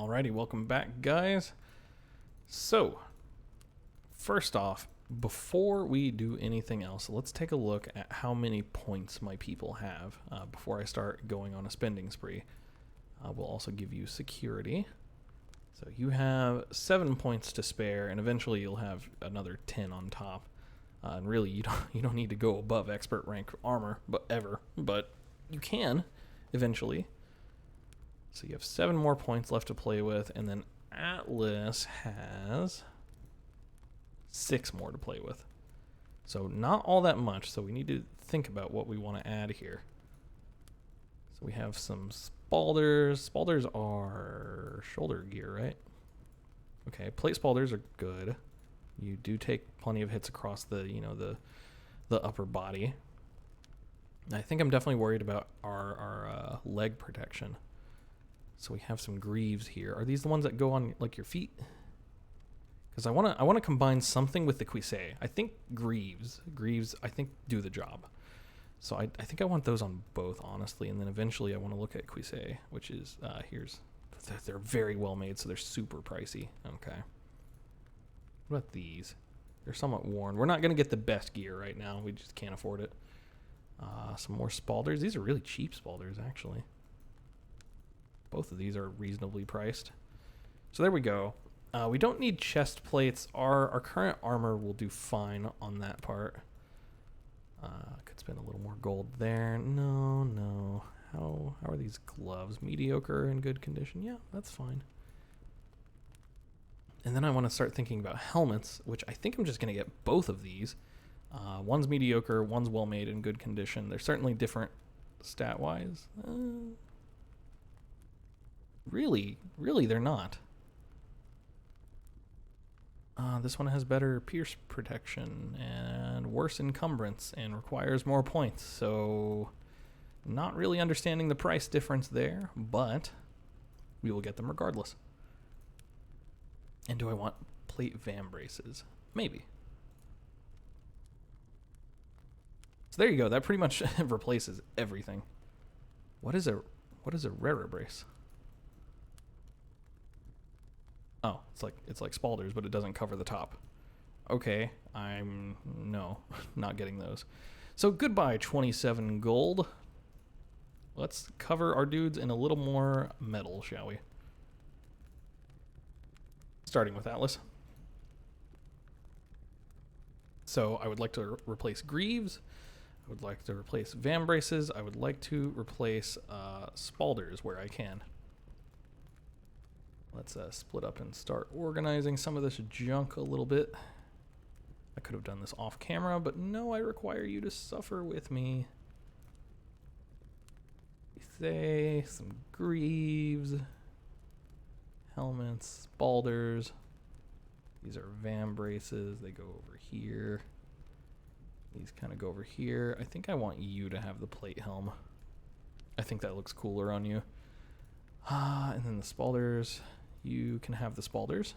Alrighty, welcome back, guys. So, first off, before we do anything else, let's take a look at how many points my people have before I start going on a spending spree. We'll also give you security. So you have 7 points to spare, and eventually you'll have another 10 on top. And really, you don't need to go above expert rank armor, but you can eventually. So you have 7 more points left to play with, and then Atlas has 6 more to play with. So not all that much, so we need to think about what we want to add here. So we have some Spalders. Spalders are shoulder gear, right? Okay, plate Spalders are good. You do take plenty of hits across the upper body. I think I'm definitely worried about our leg protection. So we have some greaves here. Are these the ones that go on like your feet? Because I want to combine something with the cuisse. I think greaves I think do the job. So I think I want those on both, honestly, and then eventually I want to look at cuisse, which is they're very well made, so they're super pricey. Okay. What about these? They're somewhat worn. We're not going to get the best gear right now. We just can't afford it. Some more Spalders. These are really cheap Spalders, actually. Both of these are reasonably priced. So there we go. We don't need chest plates. Our current armor will do fine on that part. Could spend a little more gold there. No. How are these gloves? Mediocre in good condition? Yeah, that's fine. And then I want to start thinking about helmets, which I think I'm just going to get both of these. One's mediocre, one's well-made in good condition. They're certainly different stat-wise. Really, they're not. This one has better pierce protection and worse encumbrance and requires more points. So, not really understanding the price difference there, but we will get them regardless. And do I want plate vam braces? Maybe. So there you go. That pretty much replaces everything. What is a rarer brace? Oh, it's like Spalders, but it doesn't cover the top. Okay, no, not getting those. So goodbye, 27 gold. Let's cover our dudes in a little more metal, shall we? Starting with Atlas. So I would like to replace greaves. I would like to replace vam braces. I would like to replace Spalders where I can. Let's split up and start organizing some of this junk a little bit. I could have done this off camera, but no, I require you to suffer with me. Say some greaves, helmets, Spalders. These are vam braces. They go over here. These kind of go over here. I think I want you to have the plate helm. I think that looks cooler on you. And then the Spalders. You can have the Spalders.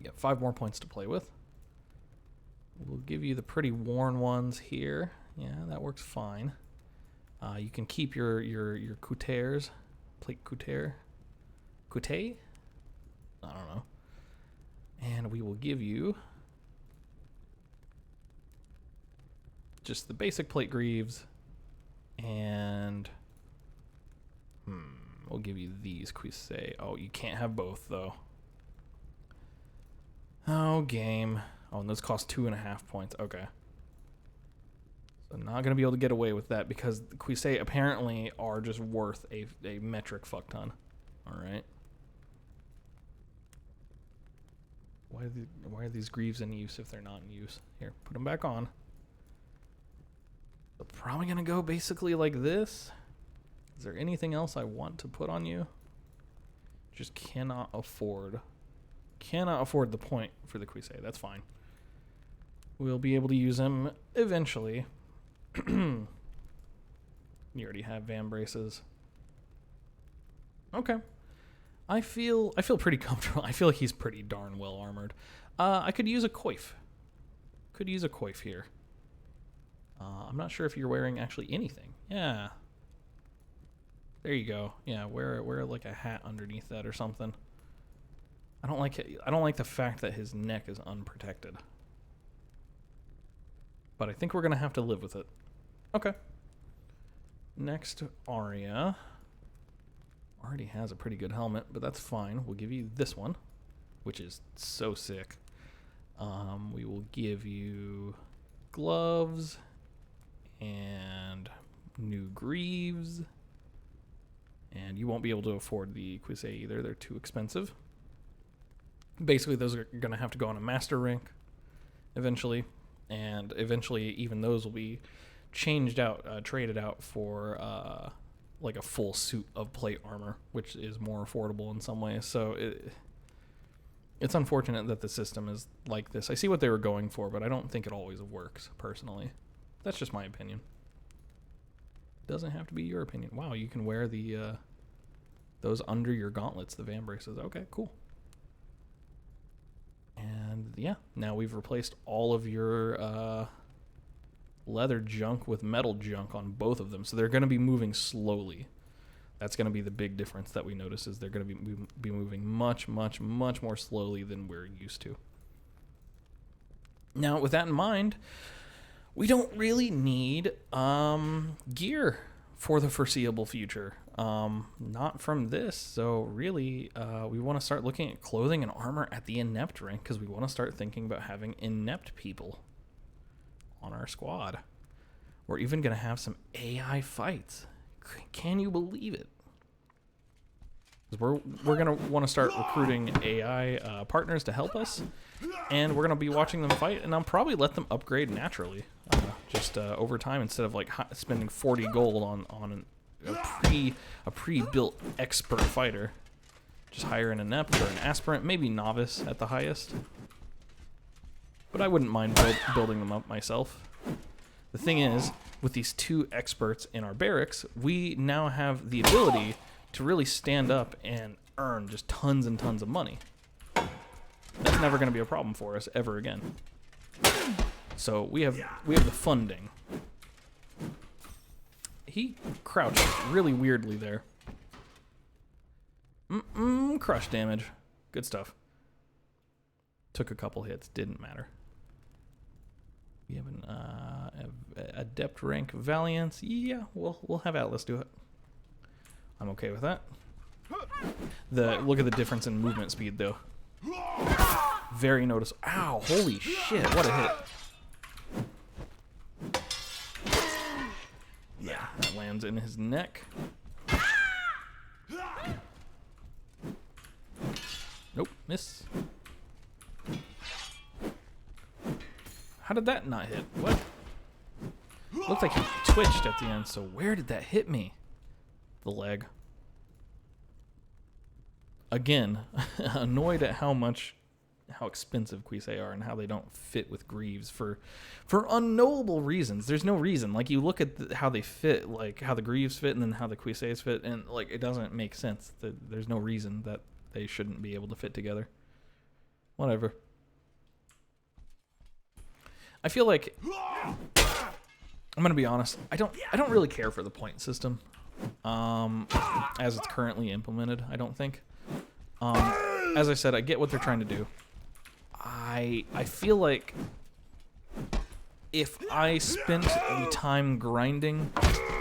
You get 5 more points to play with. We'll give you the pretty worn ones here. Yeah, that works fine. You can keep your coutures, plate couture, coute. I don't know. And we will give you just the basic plate greaves, and we'll give you these cuisse. Oh, you can't have both, though. Oh, game. Oh, and those cost 2.5 points. Okay. So not going to be able to get away with that because the cuisse apparently are just worth a metric fuck ton. All right. Why are these greaves in use if they're not in use? Here, put them back on. So probably going to go basically like this. Is there anything else I want to put on you? Just cannot afford the point for the cuisse. That's fine. We'll be able to use them eventually. You already have vam braces. Okay. I feel pretty comfortable. I feel like he's pretty darn well armored. I could use a coif. Could use a coif here. I'm not sure if you're wearing actually anything. Yeah. There you go. Yeah, wear like a hat underneath that or something. I don't like it. I don't like the fact that his neck is unprotected. But I think we're gonna have to live with it. Okay. Next, Arya. Already has a pretty good helmet, but that's fine. We'll give you this one, which is so sick. We will give you gloves and new greaves. And you won't be able to afford the Cuisse either. They're too expensive. Basically, those are going to have to go on a master rank eventually. And eventually, even those will be changed out, traded out for like a full suit of plate armor, which is more affordable in some ways. So it's unfortunate that the system is like this. I see what they were going for, but I don't think it always works, personally. That's just my opinion. Doesn't have to be your opinion. Wow, you can wear the those under your gauntlets, the van braces. Okay, cool. And yeah, now we've replaced all of your leather junk with metal junk on both of them. So they're going to be moving slowly. That's going to be the big difference that we notice, is they're going to be moving much, much, much more slowly than we're used to. Now, with that in mind, we don't really need gear for the foreseeable future. Not from this. So really, we want to start looking at clothing and armor at the inept rank, because we want to start thinking about having inept people on our squad. We're even going to have some AI fights. Can you believe it? We're going to want to start recruiting AI partners to help us, and we're going to be watching them fight, and I'll probably let them upgrade naturally, just over time, instead of like spending 40 gold on a pre-built expert fighter. Just hire an inept or an aspirant, maybe novice at the highest. But I wouldn't mind building them up myself. The thing is, with these two experts in our barracks, we now have the ability to really stand up and earn just tons and tons of money. That's never going to be a problem for us ever again. So we have the funding. He crouched really weirdly there. Crush damage. Good stuff. Took a couple hits, didn't matter. We have an adept rank Valiance. Yeah, we'll have Atlas do it. I'm okay with that. Look at the difference in movement speed, though. Very noticeable. Ow! Holy shit! What a hit. Yeah, that lands in his neck. Nope, miss. How did that not hit? What? Looked like he twitched at the end, so where did that hit me? The leg. Again, annoyed at how expensive Cuisse are and how they don't fit with Greaves for unknowable reasons. There's no reason. Like, you look at how they fit, like how the Greaves fit and then how the Cuisses fit, and like it doesn't make sense. There's no reason that they shouldn't be able to fit together. Whatever. I feel like, I'm gonna be honest, I don't really care for the point system as it's currently implemented. I don't think. As I said, I get what they're trying to do. I feel like if I spent the time grinding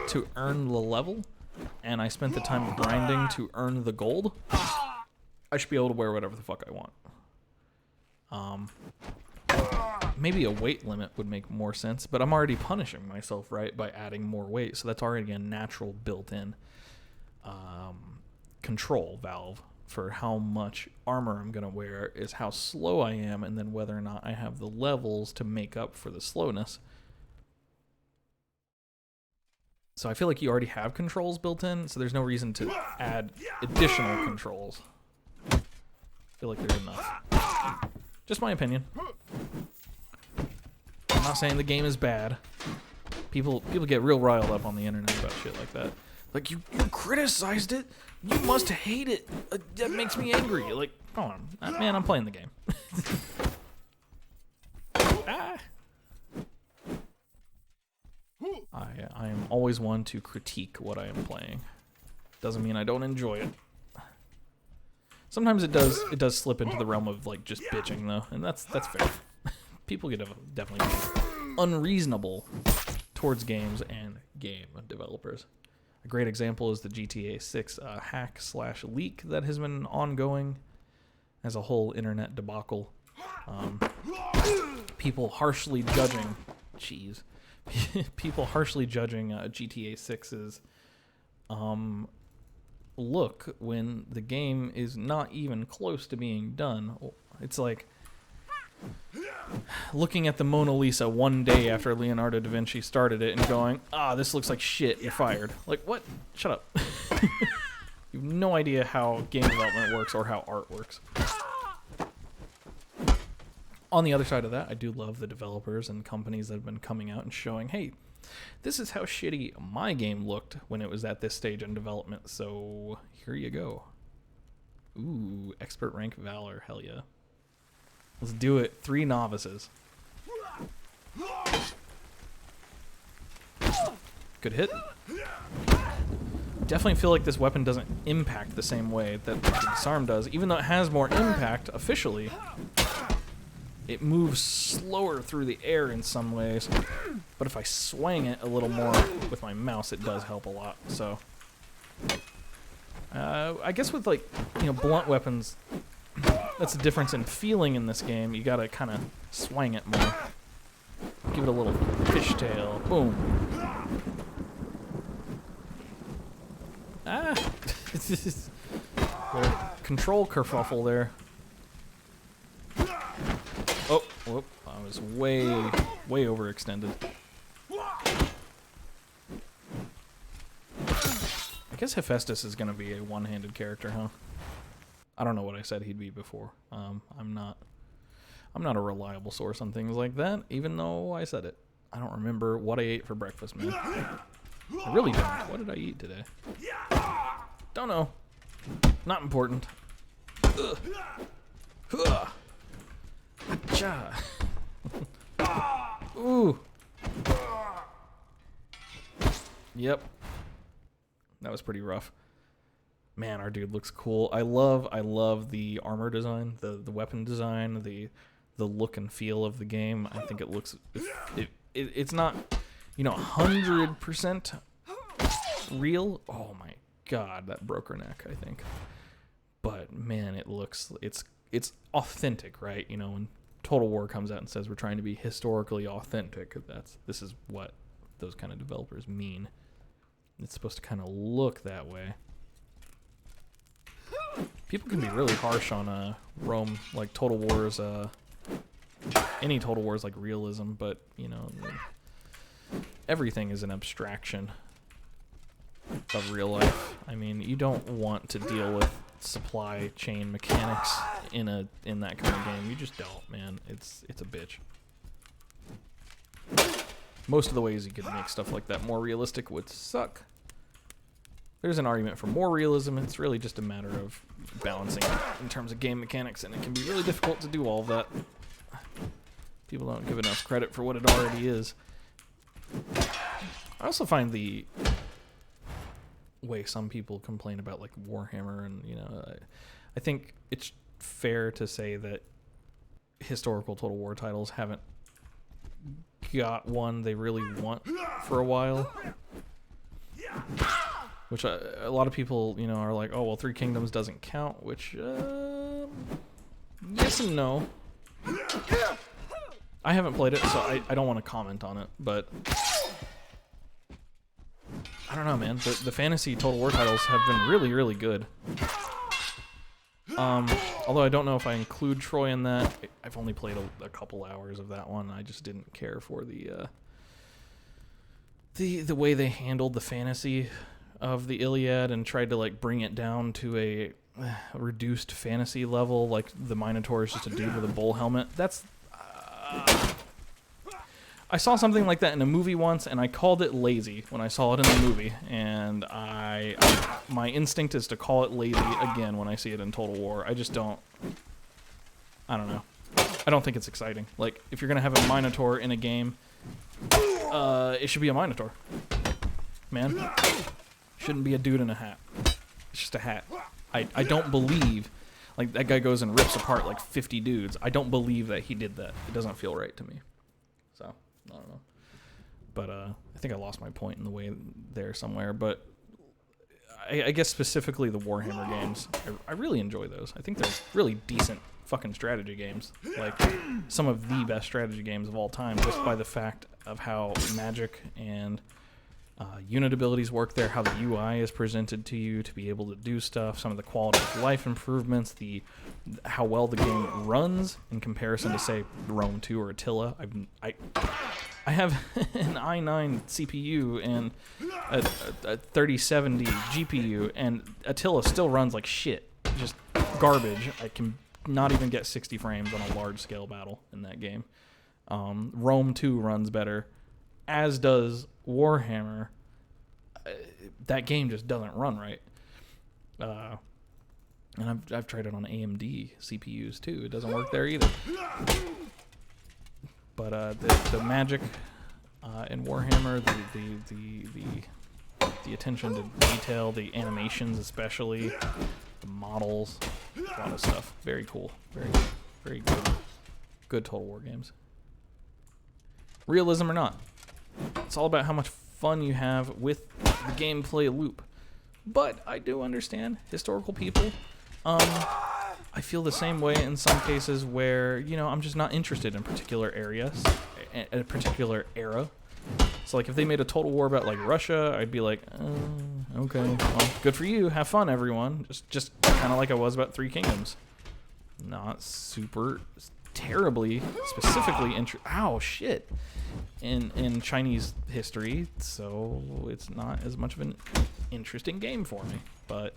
to earn the level, and I spent the time grinding to earn the gold, I should be able to wear whatever the fuck I want. Maybe a weight limit would make more sense, but I'm already punishing myself, right, by adding more weight, so that's already a natural built-in control valve for how much armor I'm going to wear is how slow I am, and then whether or not I have the levels to make up for the slowness. So I feel like you already have controls built in, so there's no reason to add additional controls. I feel like there's enough. Just my opinion. I'm not saying the game is bad. People get real riled up on the internet about shit like that. Like, you criticized it? You must hate it. That makes me angry. Like, come on. Man, I'm playing the game. I am always one to critique what I am playing. Doesn't mean I don't enjoy it. Sometimes it does slip into the realm of like just bitching though, and that's fair. People get definitely unreasonable towards games and game developers. A great example is the GTA 6 hack/leak that has been ongoing as a whole internet debacle. People harshly judging, people harshly judging GTA 6's look when the game is not even close to being done. It's like looking at the Mona Lisa one day after Leonardo da Vinci started it and going, this looks like shit, you're fired. Like, what? Shut up. You have no idea how game development works or how art works. On the other side of that, I do love the developers and companies that have been coming out and showing, hey, this is how shitty my game looked when it was at this stage in development, so here you go. Ooh, expert rank Valor, hell yeah. Let's do it. 3 novices. Good hit. Definitely feel like this weapon doesn't impact the same way that the disarm does, even though it has more impact officially. It moves slower through the air in some ways, but if I swing it a little more with my mouse, it does help a lot. So, I guess with like, blunt weapons, that's the difference in feeling in this game. You gotta kind of swing it more. Give it a little fishtail. Boom. Little control kerfuffle there. Oh, whoop, I was way overextended. I guess Hephaestus is going to be a one-handed character, huh? I don't know what I said he'd be before. I'm not a reliable source on things like that, even though I said it. I don't remember what I ate for breakfast, man. I really don't. What did I eat today? Don't know. Not important. Ugh. Ugh. Achha. Ooh. Yep. That was pretty rough. Man, our dude looks cool. I love the armor design, the weapon design, the look and feel of the game. I think it looks it's not 100% real. Oh my god, that broke her neck, I think. But man, it's authentic, right? When Total War comes out and says we're trying to be historically authentic, this is what those kind of developers mean. It's supposed to kind of look that way. People can be really harsh on Rome, like Total War's, any Total War's like realism, but everything is an abstraction of real life. I mean, you don't want to deal with supply chain mechanics in that kind of game. You just don't, man. It's a bitch. Most of the ways you could make stuff like that more realistic would suck. There's an argument for more realism. It's really just a matter of balancing in terms of game mechanics, and it can be really difficult to do all of that. People don't give enough credit for what it already is. I also find the way some people complain about like Warhammer, and I think it's fair to say that historical Total War titles haven't got one they really want for a while, which a lot of people are like, oh well, Three Kingdoms doesn't count, which yes and no. I haven't played it, so I don't want to comment on it, but I don't know, man. The fantasy Total War titles have been really, really good. Although I don't know if I include Troy in that. I've only played a couple hours of that one. I just didn't care for the way they handled the fantasy of the Iliad and tried to like bring it down to a reduced fantasy level. Like the Minotaur is just a dude with a bull helmet. That's I saw something like that in a movie once, and I called it lazy when I saw it in the movie, and my instinct is to call it lazy again when I see it in Total War. I don't know. I don't think it's exciting. Like, if you're going to have a Minotaur in a game, it should be a Minotaur. Man. Shouldn't be a dude in a hat. It's just a hat. I don't believe, like, that guy goes and rips apart like 50 dudes. I don't believe that he did that. It doesn't feel right to me. So, I don't know. But I think I lost my point in the way there somewhere. But I guess specifically the Warhammer games, I really enjoy those. I think they're really decent fucking strategy games. Like, some of the best strategy games of all time, just by the fact of how magic and unit abilities work there, how the UI is presented to you to be able to do stuff, some of the quality of life improvements, how well the game runs in comparison to, say, Rome 2 or Attila. I have an i9 CPU and a 3070 GPU, and Attila still runs like shit. Just garbage. I can not even get 60 frames on a large-scale battle in that game. Rome 2 runs better, as does Warhammer. That game just doesn't run right. And I've tried it on AMD CPUs too. It doesn't work there either. But the magic in Warhammer, the attention to detail, the animations especially, the models, a lot of stuff. Very cool. Very good Total War games. Realism or not, it's all about how much fun you have with the gameplay loop. But I do understand historical people. I feel the same way in some cases where, you know, I'm just not interested in particular areas, a particular era. So, like, if they made a Total War about, like, Russia, I'd be like, okay, well, good for you. Have fun, everyone. Just kind of like I was about Three Kingdoms. Not super terribly, specifically ow, shit. In Chinese history, so it's not as much of an interesting game for me. But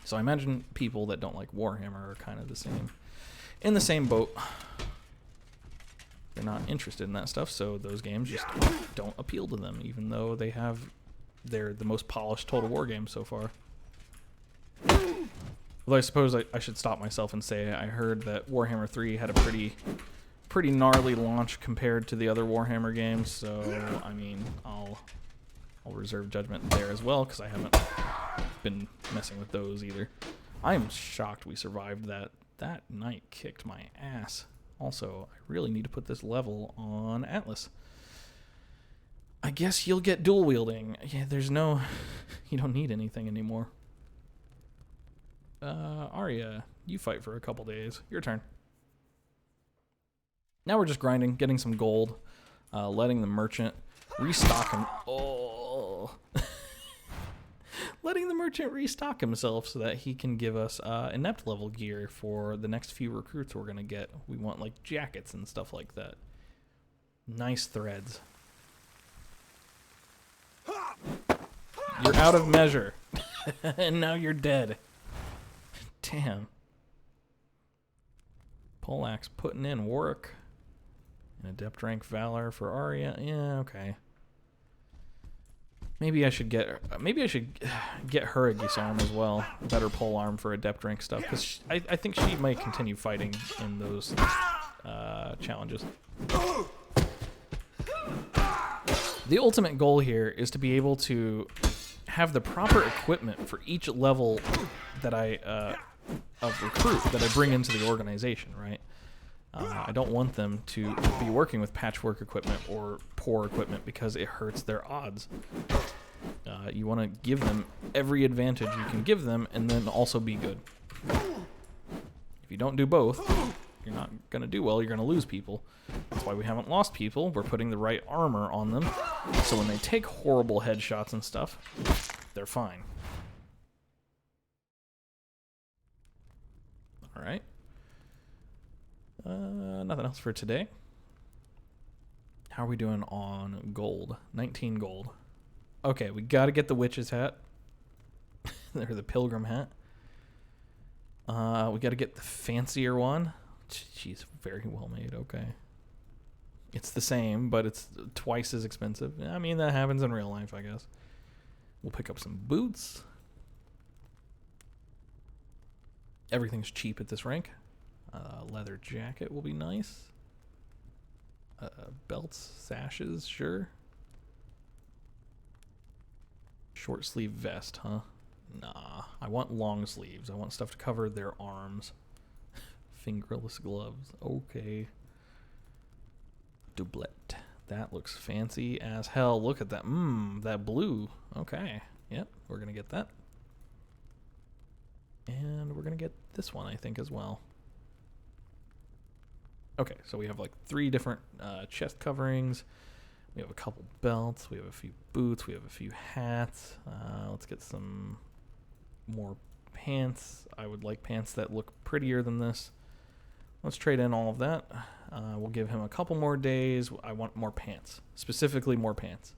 so I imagine people that don't like Warhammer are kind of in the same boat. They're not interested in that stuff, so those games just don't appeal to them, even though they're the most polished Total War game so far. Although I suppose I should stop myself and say I heard that Warhammer 3 had a pretty gnarly launch compared to the other Warhammer games, so I mean, I'll reserve judgment there as well, because I haven't been messing with those either. I am shocked we survived that. That night kicked my ass. Also, I really need to put this level on Atlas. I guess you'll get dual wielding. Yeah, you don't need anything anymore. Arya, you fight for a couple days. Your turn. Now we're just grinding, getting some gold, letting the merchant restock him. Oh. Letting the merchant restock himself so that he can give us inept level gear for the next few recruits we're going to get. We want, like, jackets and stuff like that. Nice threads. You're out of measure. And now you're dead. Damn. Poleaxe putting in work. An adept rank valor for Arya. Yeah, okay. Maybe I should get her a Gisarm as well. Better polearm for adept rank stuff, because I think she might continue fighting in those challenges. The ultimate goal here is to be able to have the proper equipment for each level that of recruit that I bring into the organization, right? I don't want them to be working with patchwork equipment or poor equipment because it hurts their odds. You want to give them every advantage you can give them and then also be good. If you don't do both, you're not going to do well. You're going to lose people. That's why we haven't lost people. We're putting the right armor on them, so when they take horrible headshots and stuff, they're fine. All right. Nothing else for today. How are we doing on gold? 19 gold. Okay, we got to get the witch's hat. Or the pilgrim hat. We got to get the fancier one. She's very well made. Okay. It's the same, but it's twice as expensive. I mean, that happens in real life, I guess. We'll pick up some boots. Everything's cheap at this rank. Leather jacket will be nice. Belts, sashes, sure. Short sleeve vest, huh? Nah, I want long sleeves. I want stuff to cover their arms. Fingerless gloves. Okay. Doublet. That looks fancy as hell. Look at that. That blue. Okay. Yep, we're going to get that. And we're going to get this one, I think, as well. Okay, so we have like 3 different chest coverings. We have a couple belts. We have a few boots. We have a few hats. Let's get some more pants. I would like pants that look prettier than this. Let's trade in all of that. We'll give him a couple more days. I want more pants. Specifically more pants.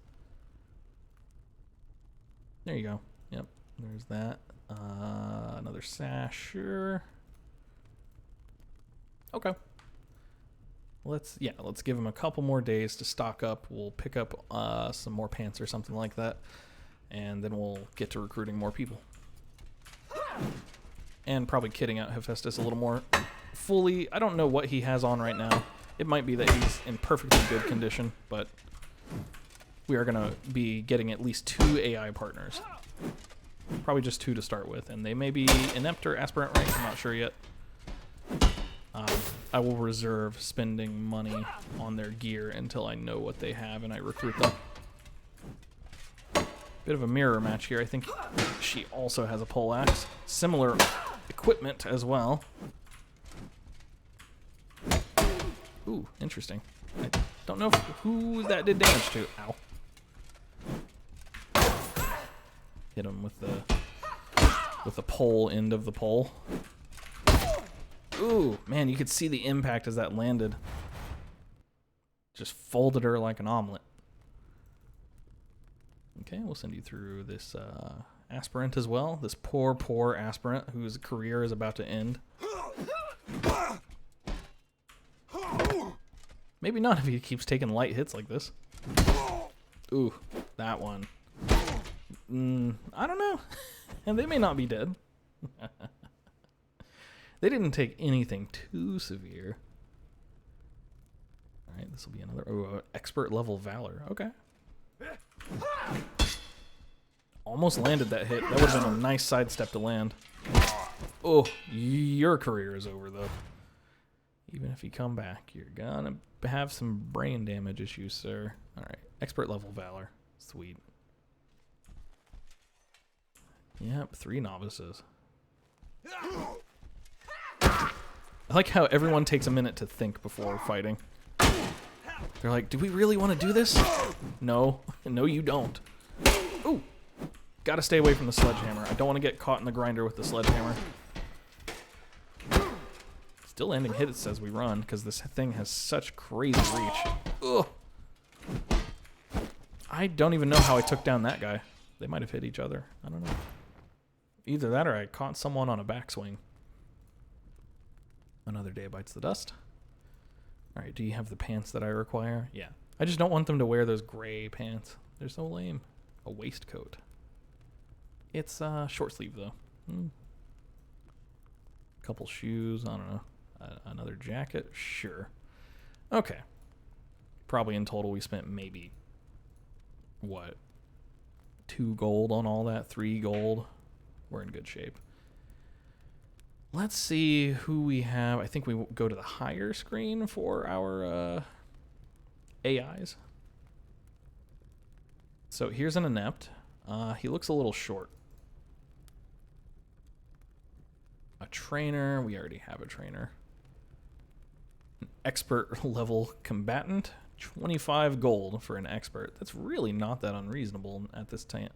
There you go. Yep, there's that. Another sash, sure. Okay. Let's give him a couple more days to stock up. We'll pick up some more pants or something like that. And then we'll get to recruiting more people. And probably kitting out Hephaestus a little more fully. I don't know what he has on right now. It might be that he's in perfectly good condition, but we are going to be getting at least 2 AI partners. Probably just 2 to start with, and they may be inept or aspirant rank, I'm not sure yet. I will reserve spending money on their gear until I know what they have and I recruit them. Bit of a mirror match here. I think she also has a poleaxe. Similar equipment as well. Ooh, interesting. I don't know who that did damage to. Ow. Hit him with the pole end of the pole. Ooh, man, you could see the impact as that landed. Just folded her like an omelet. Okay, we'll send you through this aspirant as well. This poor, poor aspirant whose career is about to end. Maybe not if he keeps taking light hits like this. Ooh, that one. I don't know. And they may not be dead. They didn't take anything too severe. All right, this will be another expert level valor. Okay. Almost landed that hit. That would have been a nice sidestep to land. Oh, your career is over though. Even if you come back, you're gonna have some brain damage issues, sir. All right, expert level valor. Sweet. Yep, 3 novices. I like how everyone takes a minute to think before fighting. They're like, do we really want to do this? No. No, you don't. Ooh. Gotta stay away from the sledgehammer. I don't want to get caught in the grinder with the sledgehammer. Still landing hits as we run, because this thing has such crazy reach. Ugh. I don't even know how I took down that guy. They might have hit each other. I don't know. Either that or I caught someone on a backswing. Another day bites the dust. All right, do you have the pants that I require? Yeah. I just don't want them to wear those gray pants. They're so lame. A waistcoat. It's short sleeve though. Couple shoes, I don't know. Another jacket, sure. Okay. Probably in total we spent maybe, what, 2 gold on all that, 3 gold. We're in good shape. Let's see who we have. I think we will go to the higher screen for our AIs. So here's an inept. He looks a little short. A trainer. We already have a trainer. An expert level combatant. 25 gold for an expert. That's really not that unreasonable at this time.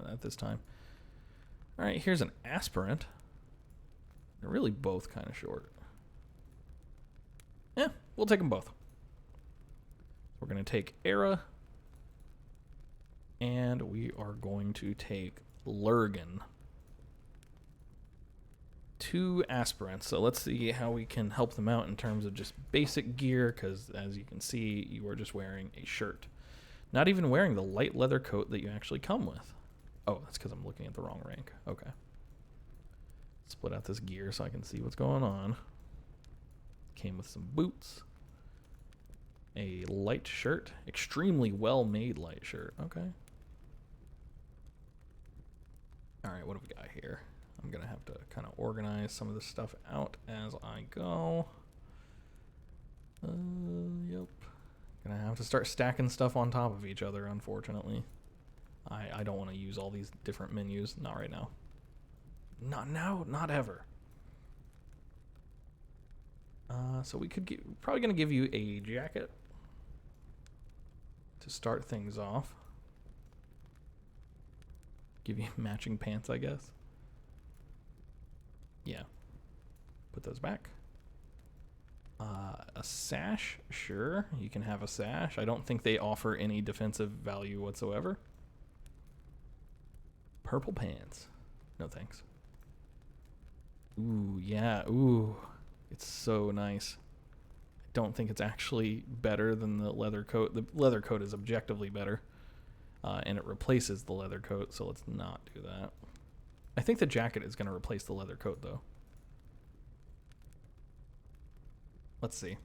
All right, here's an aspirant. They're really both kind of short. Yeah, we'll take them both. We're going to take Era. And we are going to take Lurgan. 2 aspirants. So let's see how we can help them out in terms of just basic gear, because as you can see, you are just wearing a shirt. Not even wearing the light leather coat that you actually come with. Oh, that's because I'm looking at the wrong rank. Okay. Split out this gear so I can see what's going on. Came with some boots. A light shirt. Extremely well-made light shirt. Okay. All right, what do we got here? I'm going to have to kind of organize some of this stuff out as I go. Yep. Gonna have to start stacking stuff on top of each other, unfortunately. I don't want to use all these different menus. Not right now. Not now, not ever. So we could probably gonna give you a jacket to start things off. Give you matching pants, I guess. Yeah. Put those back. A sash, sure. You can have a sash. I don't think they offer any defensive value whatsoever. Purple pants. No thanks. Ooh, yeah. Ooh. It's so nice. I don't think it's actually better than the leather coat. The leather coat is objectively better. And it replaces the leather coat, so let's not do that. I think the jacket is going to replace the leather coat, though. Let's see.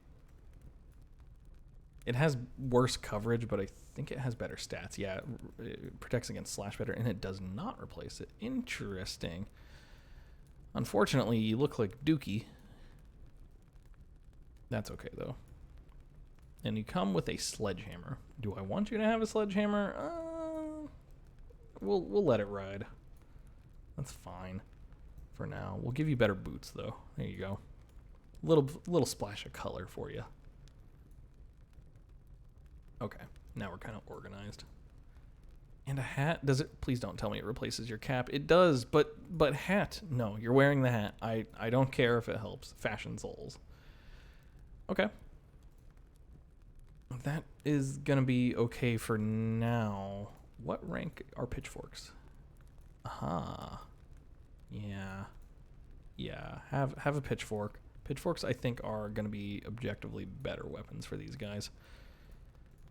It has worse coverage, but I think it has better stats. Yeah, it protects against slash better, and it does not replace it. Interesting. Unfortunately, you look like Dookie. That's okay, though. And you come with a sledgehammer. Do I want you to have a sledgehammer? We'll let it ride. That's fine for now. We'll give you better boots, though. There you go. Little splash of color for you. Okay, now we're kind of organized. And a hat, does it? Please don't tell me it replaces your cap. It does, but hat. No, you're wearing the hat. I don't care if it helps. Fashion souls. Okay. That is gonna be okay for now. What rank are pitchforks? Aha. Yeah. Yeah. Have a pitchfork. Pitchforks, I think, are going to be objectively better weapons for these guys.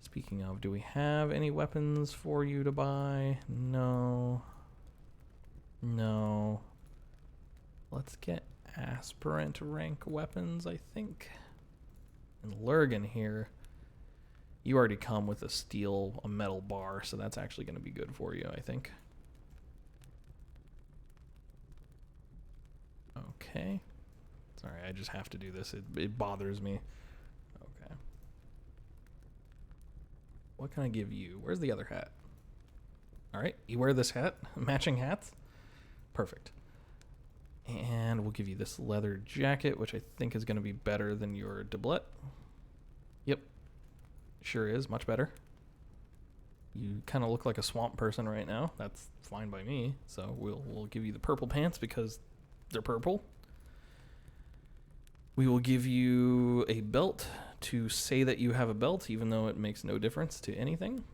Speaking of, do we have any weapons for you to buy? No. No. Let's get aspirant rank weapons, I think. And Lurgan here, you already come with a metal bar, so that's actually going to be good for you, I think. Okay. Sorry, I just have to do this. It bothers me. Okay. What can I give you? Where's the other hat? All right, you wear this hat. Matching hats. Perfect. And we'll give you this leather jacket, which I think is going to be better than your doublet. Yep. Sure is. Much better. You kind of look like a swamp person right now. That's fine by me. So we'll give you the purple pants because they're purple. We will give you a belt to say that you have a belt, even though it makes no difference to anything.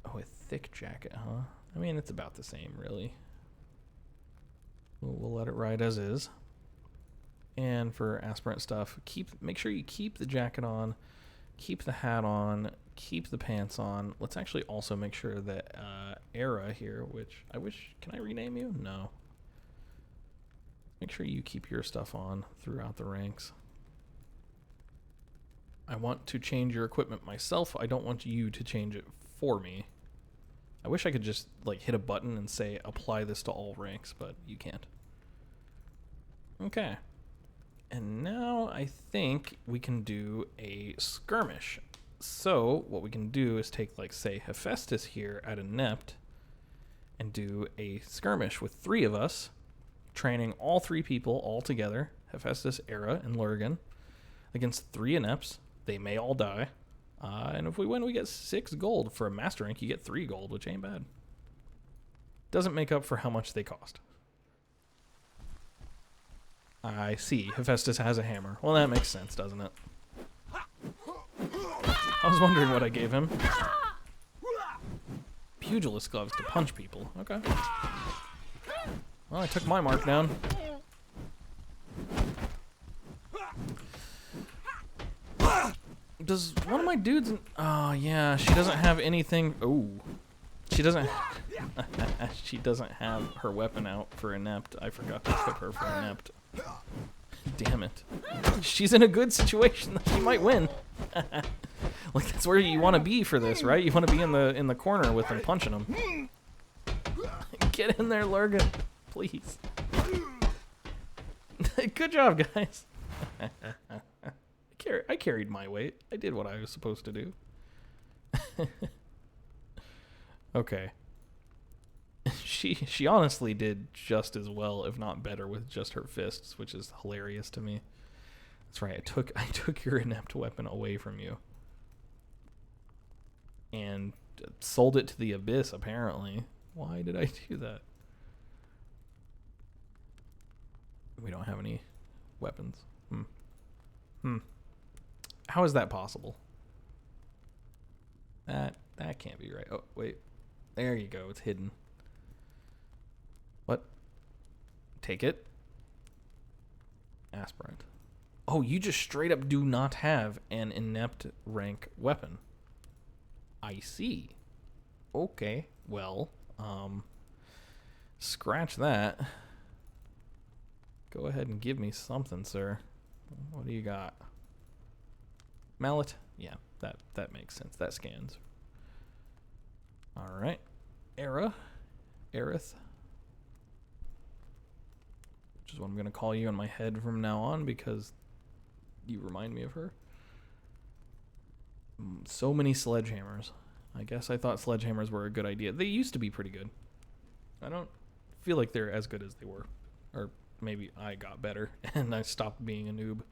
Oh, a thick jacket, huh? I mean, it's about the same, really. We'll let it ride as is. And for aspirant stuff, make sure you keep the jacket on, keep the hat on, keep the pants on. Let's actually also make sure that Era here, which can I rename you? No. Make sure you keep your stuff on throughout the ranks. I want to change your equipment myself. I don't want you to change it for me. I wish I could just like hit a button and say apply this to all ranks, but you can't. Okay. And now I think we can do a skirmish. So what we can do is take, like, say, Hephaestus here at Inept and do a skirmish with 3 of us, training all 3 people all together, Hephaestus, Era, and Lurgan, against 3 Inepts. They may all die. And if we win, we get 6 gold. For a master rank, you get 3 gold, which ain't bad. Doesn't make up for how much they cost. I see. Hephaestus has a hammer. Well, that makes sense, doesn't it? I was wondering what I gave him. Pugilist gloves to punch people. Okay. Well, I took my mark down. Does one of my dudes... Oh, yeah. She doesn't have anything... Oh. She doesn't... She doesn't have her weapon out for Inept. I forgot to equip her for Inept. Damn it. She's in a good situation. She might win. Like, that's where you want to be for this, right? You want to be in the corner with them, punching them. Get in there, Lurgan. Please. Good job, guys. I carried my weight. I did what I was supposed to do. Okay. She honestly did just as well, if not better, with just her fists, which is hilarious to me. That's right. I took your inept weapon away from you. And sold it to the abyss, apparently. Why did I do that? We don't have any weapons. How is that possible? That can't be right. Oh, wait. There you go. It's hidden. What? Take it. Aspirant. Oh, you just straight up do not have an inept rank weapon. I see. Okay. Well, scratch that. Go ahead and give me something, sir. What do you got? Mallet? Yeah, that makes sense. That scans. All right. Aerith, which is what I'm going to call you in my head from now on because you remind me of her. So many sledgehammers. I guess I thought sledgehammers were a good idea. They used to be pretty good. I don't feel like they're as good as they were. Or maybe I got better and I stopped being a noob.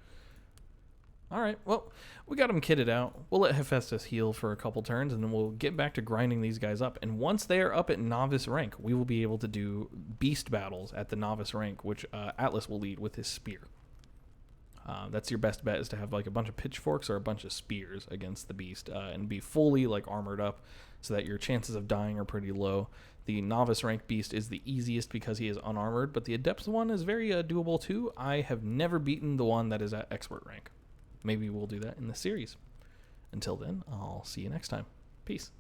All right, well, we got them kitted out. We'll let Hephaestus heal for a couple turns, and then we'll get back to grinding these guys up. And once they are up at novice rank, we will be able to do beast battles at the novice rank, which Atlas will lead with his spear. That's your best bet, is to have like a bunch of pitchforks or a bunch of spears against the beast and be fully like armored up so that your chances of dying are pretty low. The novice rank beast is the easiest because he is unarmored, but the adept one is very doable too. I have never beaten the one that is at expert rank. Maybe we'll do that in the series. Until then, I'll see you next time. Peace.